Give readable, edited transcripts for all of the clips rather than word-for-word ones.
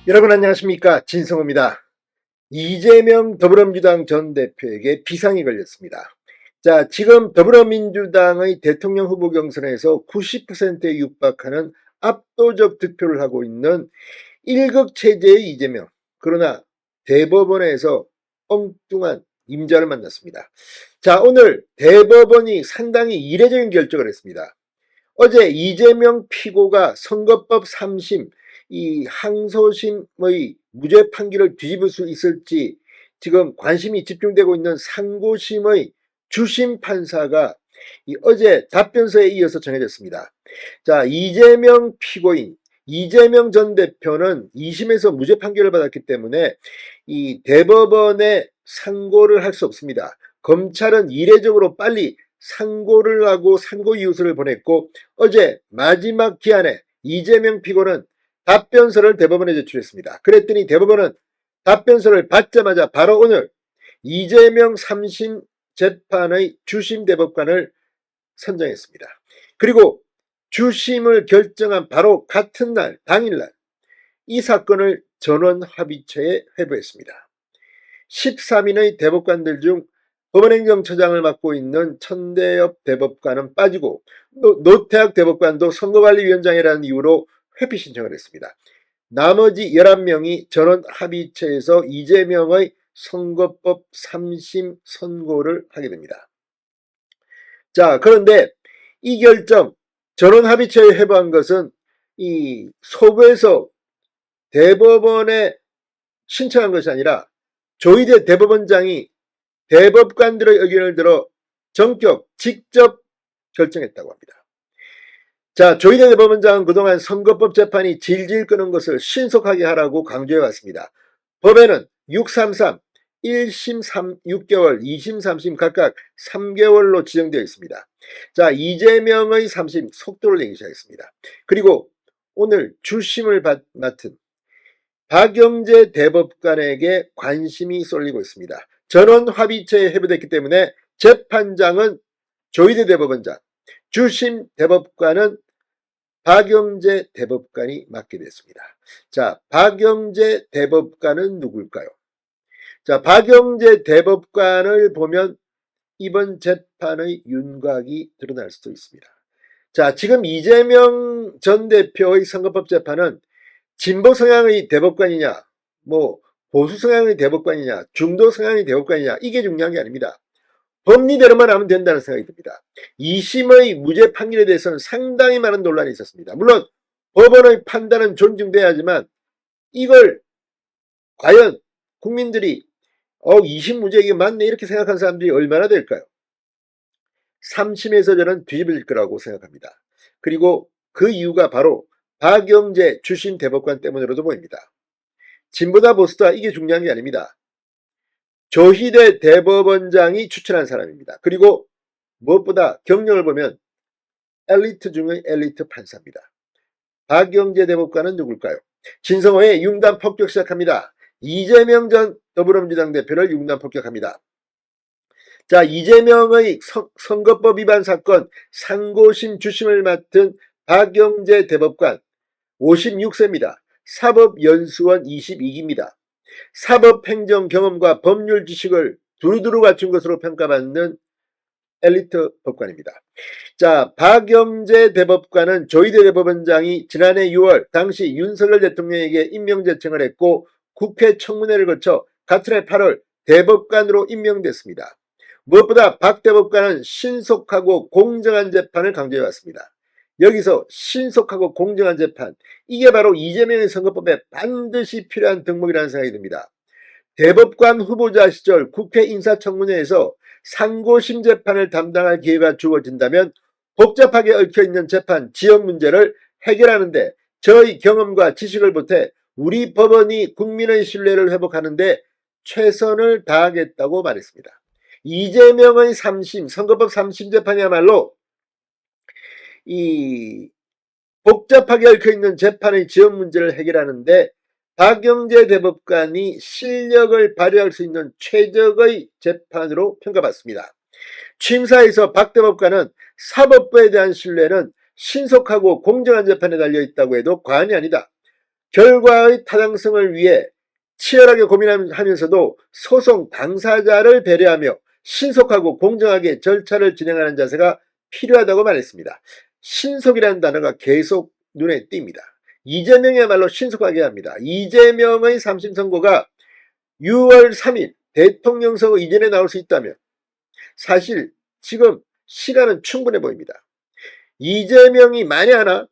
여러분 안녕하십니까, 진성호입니다. 이재명 더불어민주당 전 대표에게 비상이 걸렸습니다. 자, 지금 더불어민주당의 대통령 후보 경선에서 90%에 육박하는 압도적 득표를 하고 있는 일극 체제의 이재명. 그러나 대법원에서 엉뚱한 임자를 만났습니다. 자, 오늘 대법원이 상당히 이례적인 결정을 했습니다. 어제 이재명 피고가 선거법 3심 이 항소심의 무죄 판결을 뒤집을 수 있을지 지금 관심이 집중되고 있는 상고심의 주심 판사가 어제 답변서에 이어서 정해졌습니다. 자, 이재명 피고인 이재명 전 대표는 2심에서 무죄 판결을 받았기 때문에 이 대법원에 상고를 할 수 없습니다. 검찰은 이례적으로 빨리 상고를 하고 상고 이유서를 보냈고, 어제 마지막 기한에 이재명 피고는 답변서를 대법원에 제출했습니다. 그랬더니 대법원은 답변서를 받자마자 바로 오늘 이재명 3심 재판의 주심 대법관을 선정했습니다. 그리고 주심을 결정한 바로 같은 날, 당일날 이 사건을 전원합의체에 회부했습니다. 13인의 대법관들 중 법원행정처장을 맡고 있는 천대엽 대법관은 빠지고 노태학 대법관도 선거관리위원장이라는 이유로 회피 신청을 했습니다. 나머지 11명이 전원합의체에서 이재명의 선거법 3심 선고를 하게 됩니다. 자, 그런데 이 결정 전원합의체에 회부한 것은 이 소부에서 대법원에 신청한 것이 아니라 조희대 대법원장이 대법관들의 의견을 들어 전격 직접 결정했다고 합니다. 자, 조희대 대법원장은 그동안 선거법 재판이 질질 끄는 것을 신속하게 하라고 강조해 왔습니다. 법에는 633, 1심 6개월, 2심 3심 각각 3개월로 지정되어 있습니다. 자, 이재명의 3심 속도를 내기 시작했습니다. 그리고 오늘 주심을 맡은 박영재 대법관에게 관심이 쏠리고 있습니다. 전원합의체에 회부됐기 때문에 재판장은 조희대 대법원장, 주심 대법관은 박영재 대법관이 맡게 됐습니다. 자, 박영재 대법관은 누굴까요? 자, 박영재 대법관을 보면 이번 재판의 윤곽이 드러날 수도 있습니다. 자, 지금 이재명 전 대표의 선거법 재판은 진보 성향의 대법관이냐, 보수 성향의 대법관이냐, 중도 성향의 대법관이냐, 이게 중요한 게 아닙니다. 법리대로만 하면 된다는 생각이 듭니다. 2심의 무죄 판결에 대해서는 상당히 많은 논란이 있었습니다. 물론 법원의 판단은 존중돼야 하지만 이걸 과연 국민들이 2심 무죄 이게 맞네 이렇게 생각한 사람들이 얼마나 될까요? 3심에서 저는 뒤집어질 거라고 생각합니다. 그리고 그 이유가 바로 박영재 주심 대법관 때문으로도 보입니다. 진보다 보수다 이게 중요한 게 아닙니다. 조희대 대법원장이 추천한 사람입니다. 그리고 무엇보다 경력을 보면 엘리트 중의 엘리트 판사입니다. 박영재 대법관은 누굴까요? 진성호의 융단 폭격 시작합니다. 이재명 전 더불어민주당 대표를 융단 폭격합니다. 자, 이재명의 선거법 위반 사건 상고심 주심을 맡은 박영재 대법관 56세입니다. 사법연수원 22기입니다. 사법행정 경험과 법률 지식을 두루두루 갖춘 것으로 평가받는 엘리트 법관입니다. 자, 박영재 대법관은 조희대 대법원장이 지난해 6월 당시 윤석열 대통령에게 임명 제청을 했고 국회 청문회를 거쳐 같은 해 8월 대법관으로 임명됐습니다. 무엇보다 박 대법관은 신속하고 공정한 재판을 강조해왔습니다. 여기서 신속하고 공정한 재판, 이게 바로 이재명의 선거법에 반드시 필요한 덕목이라는 생각이 듭니다. 대법관 후보자 시절 국회 인사청문회에서 상고심 재판을 담당할 기회가 주어진다면 복잡하게 얽혀있는 재판 지역 문제를 해결하는데 저의 경험과 지식을 보태 우리 법원이 국민의 신뢰를 회복하는데 최선을 다하겠다고 말했습니다. 이재명의 3심, 선거법 3심 재판이야말로 이 복잡하게 얽혀있는 재판의 지역 문제를 해결하는데 박영재 대법관이 실력을 발휘할 수 있는 최적의 재판으로 평가받습니다. 취임사에서 박 대법관은 사법부에 대한 신뢰는 신속하고 공정한 재판에 달려있다고 해도 과언이 아니다. 결과의 타당성을 위해 치열하게 고민하면서도 소송 당사자를 배려하며 신속하고 공정하게 절차를 진행하는 자세가 필요하다고 말했습니다. 신속이라는 단어가 계속 눈에 띕니다. 이재명이야말로 신속하게 합니다. 이재명의 3심 선고가 6월 3일 대통령 선거 이전에 나올 수 있다면 사실 지금 시간은 충분해 보입니다. 이재명이 만에 하나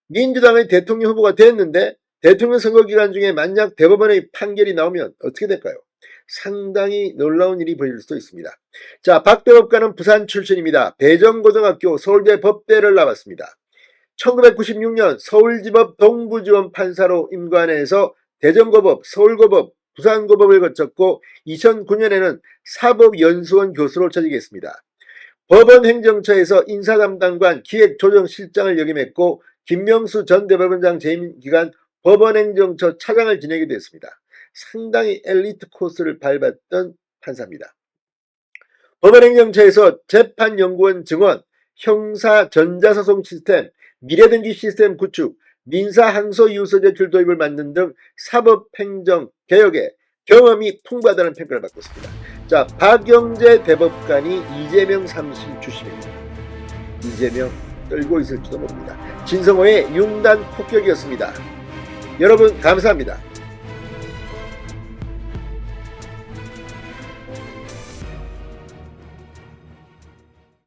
민주당의 대통령 후보가 됐는데 대통령 선거 기간 중에 만약 대법원의 판결이 나오면 어떻게 될까요? 상당히 놀라운 일이 벌어질 수도 있습니다. 자, 박 대법관은 부산 출신입니다. 대전고등학교 서울대 법대를 나왔습니다. 1996년 서울지법 동부지원 판사로 임관해서 대전고법, 서울고법, 부산고법을 거쳤고 2009년에는 사법연수원 교수로 취직했습니다. 법원행정처에서 인사담당관 기획조정실장을 역임했고 김명수 전 대법원장 재임 기간 법원행정처 차장을 지내기도 했습니다. 상당히 엘리트 코스를 밟았던 판사입니다. 법원행정처에서 재판연구원 증원, 형사 전자소송 시스템, 미래등기 시스템 구축, 민사항소이유서 제출 도입을 만든 등 사법행정 개혁에 경험이 풍부하다는 평가를 받고 있습니다. 자, 박영재 대법관이 이재명 3심 출신입니다. 이재명 떨고 있을지도 모릅니다. 진성호의 융단 폭격이었습니다. 여러분 감사합니다.